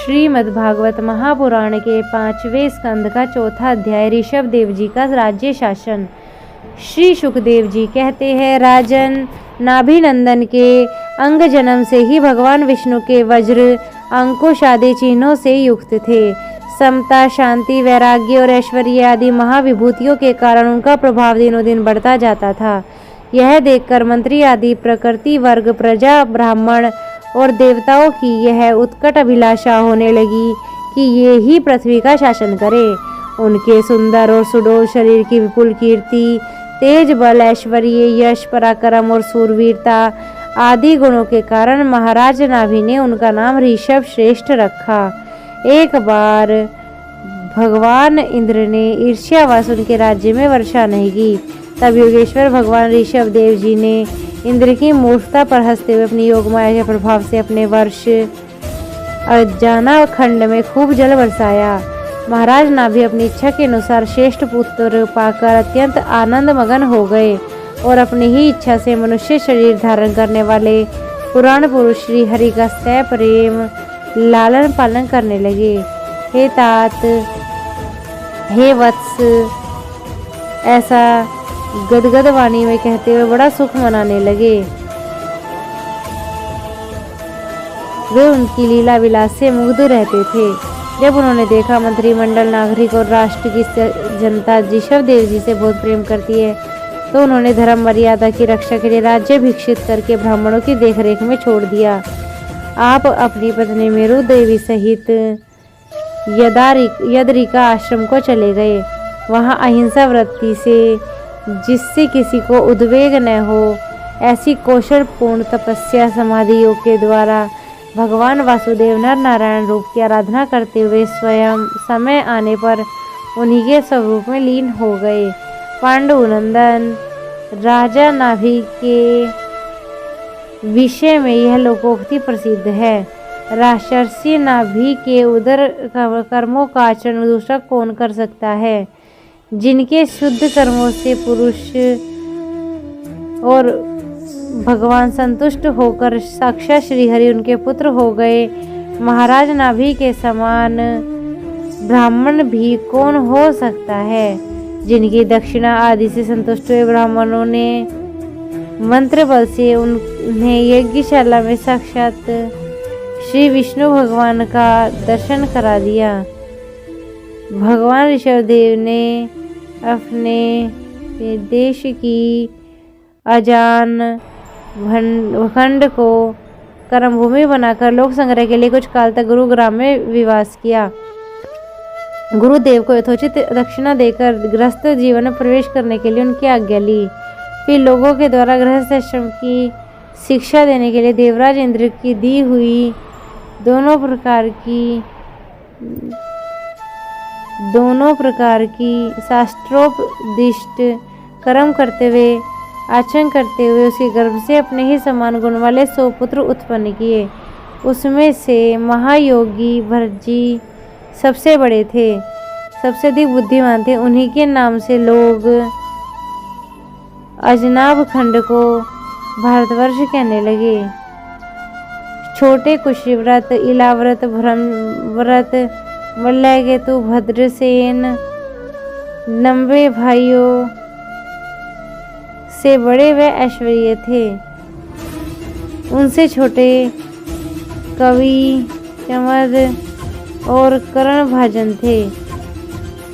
श्रीमद्भागवत महापुराण के 5वें स्कंद का चौथा अध्याय ऋषभ देव जी का राज्य शासन। श्री सुखदेव जी कहते हैं, राजन, नाभिनंदन के अंग जन्म से ही भगवान विष्णु के वज्र अंकुश आदि चिन्हों से युक्त थे। समता, शांति, वैराग्य और ऐश्वर्य आदि महाविभूतियों के कारण उनका प्रभाव दिनों दिन बढ़ता जाता था। यह देखकर मंत्री आदि प्रकृति वर्ग, प्रजा, ब्राह्मण और देवताओं की यह उत्कट अभिलाषा होने लगी कि ये ही पृथ्वी का शासन करें। उनके सुंदर और सुडौल शरीर की विपुल कीर्ति, तेज बल, ऐश्वर्य, यश, पराक्रम और सूरवीरता आदि गुणों के कारण महाराज नाभि ने उनका नाम ऋषभ श्रेष्ठ रखा। एक बार भगवान इंद्र ने ईर्ष्यावश उनके राज्य में वर्षा नहीं की। तब योगेश्वर भगवान ऋषभ देव जी ने इंद्र की मूर्खता पर हंसते हुए अपनी योगमाया के प्रभाव से अपने वर्ष अजाना खंड में खूब जल बरसाया। महाराज नाभि अपनी इच्छा के अनुसार श्रेष्ठ पुत्र पाकर अत्यंत आनंद मगन हो गए और अपनी ही इच्छा से मनुष्य शरीर धारण करने वाले पुराण पुरुष श्री हरि का सह प्रेम लालन पालन करने लगे। हे तात, हे वत्स, ऐसा गदगद वाणी में कहते हुए बड़ा सुख मनाने लगे। वे उनकी लीला विलास से मुग्ध रहते थे। जब उन्होंने देखा मंत्रिमंडल, नागरिक और राष्ट्र की जनता ऋषभ देव जी से बहुत प्रेम करती है, तो उन्होंने धर्म मर्यादा की रक्षा के लिए राज्य भिक्षित करके ब्राह्मणों की देखरेख में छोड़ दिया। आप अपनी पत्नी मेरु देवी सहित यदरिका आश्रम को चले गए। वहां अहिंसा वृत्ति से, जिससे किसी को उद्वेग न हो, ऐसी कौशल पूर्ण तपस्या समाधि योग के द्वारा भगवान वासुदेव नर नारायण रूप की आराधना करते हुए स्वयं समय आने पर उन्हीं के स्वरूप में लीन हो गए। पांडुनंदन, राजा नाभि के विषय में यह लोकोक्ति प्रसिद्ध है। राजर्षि नाभि के उदर कर्मों का आचरण दूसरा कौन कर सकता है? जिनके शुद्ध कर्मों से पुरुष और भगवान संतुष्ट होकर साक्षात श्रीहरि उनके पुत्र हो गए। महाराज नाभि के समान ब्राह्मण भी कौन हो सकता है? जिनकी दक्षिणा आदि से संतुष्ट हुए ब्राह्मणों ने मंत्र बल से उन्हें यज्ञशाला में साक्षात श्री विष्णु भगवान का दर्शन करा दिया। भगवान ऋषभ देव ने अपने देश की अजान भखंड को कर्मभूमि बनाकर लोक संग्रह के लिए कुछ काल तक गुरुग्राम में निवास किया। गुरुदेव को यथोचित दक्षिणा देकर गृहस्थ जीवन में प्रवेश करने के लिए उनकी आज्ञा ली। फिर लोगों के द्वारा गृहस्थ आश्रम की शिक्षा देने के लिए देवराज इंद्र की दी हुई दोनों प्रकार की शास्त्रोपदिष्ट कर्म करते हुए, आचरण करते हुए उसके गर्भ से अपने ही समान गुण वाले 100 पुत्र उत्पन्न किए। उसमें से महायोगी भरतजी सबसे बड़े थे, सबसे अधिक बुद्धिमान थे। उन्हीं के नाम से लोग अजनाब खंड को भारतवर्ष कहने लगे। छोटे कुशीव्रत, इलाव्रत, ब्रह्मव्रत, मल्लकेतु, भद्रसेन 90 भाइयों से बड़े व ऐश्वर्य थे। उनसे छोटे कवि, चमर और कर्णभाजन थे।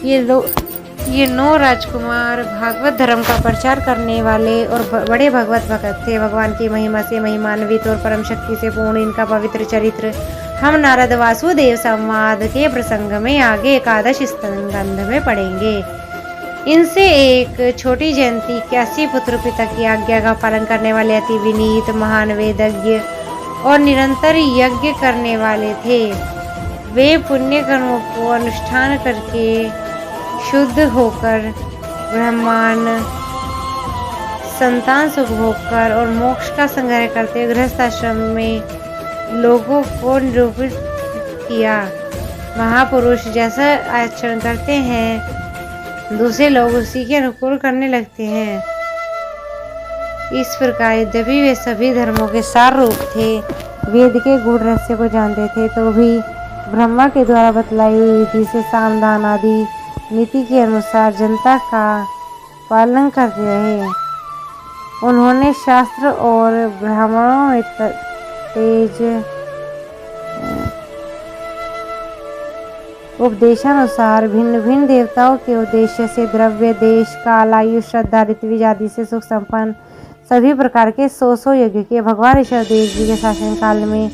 ये 9 राजकुमार भागवत धर्म का प्रचार करने वाले और बड़े भगवत भक्त थे। भगवान की महिमा से महिमान्वित और परम शक्ति से पूर्ण इनका पवित्र चरित्र हम नारद वासुदेव संवाद के प्रसंग में आगे एकादश स्कंद में पढ़ेंगे। इनसे एक छोटी जयंती 81 पुत्र पिता की आज्ञा का पालन करने वाले अति विनीत महान वेदज्ञ और निरंतर यज्ञ करने वाले थे। वे पुण्य कर्मों को अनुष्ठान करके शुद्ध होकर ब्रह्मांड संतान सुख भोग कर और मोक्ष का संग्रह करते हुए गृहस्थ आश्रम में लोगों को निरूपित किया। महापुरुष जैसा आचरण करते हैं, दूसरे लोग उसी के अनुकूल करने लगते हैं। इस प्रकार यद्यपि वे सभी धर्मों के सार रूप थे, वेद के गूढ़ रहस्य को जानते थे, तो भी ब्रह्मा के द्वारा बतलाई हुई विधि से साम दान आदि नीति के अनुसार जनता का पालन करते रहे। उन्होंने शास्त्र और ब्राह्मणों में तेज उपदेशानुसार भिन्न भिन्न देवताओं के उद्देश्य से द्रव्य, देश, काल, आयु, श्रद्धा, ऋत्विज आदि से सुख संपन्न सभी प्रकार के 100 यज्ञ किए। भगवान ऋषभ देव जी के शासन काल में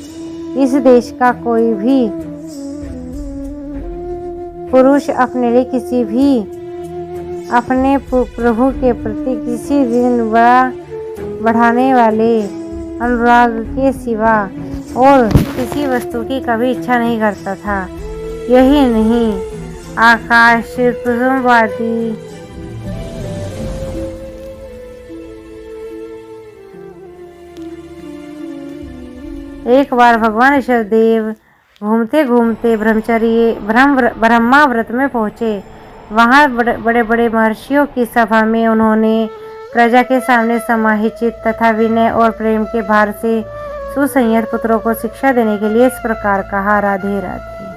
इस देश का कोई भी पुरुष अपने लिए किसी भी अपने प्रभु के प्रति किसी दिन बढ़ाने वाले अनुराग के सिवा और किसी वस्तु की कभी इच्छा नहीं करता था। यही नहीं, आकाश कुसुमवादी एक बार भगवान ऋषभ देव घूमते घूमते ब्रह्मा व्रत में पहुँचे। वहाँ बड़े बड़े महर्षियों की सभा में उन्होंने प्रजा के सामने समाहित तथा विनय और प्रेम के भार से सुसंयत पुत्रों को शिक्षा देने के लिए इस प्रकार कहा, राधे राधे।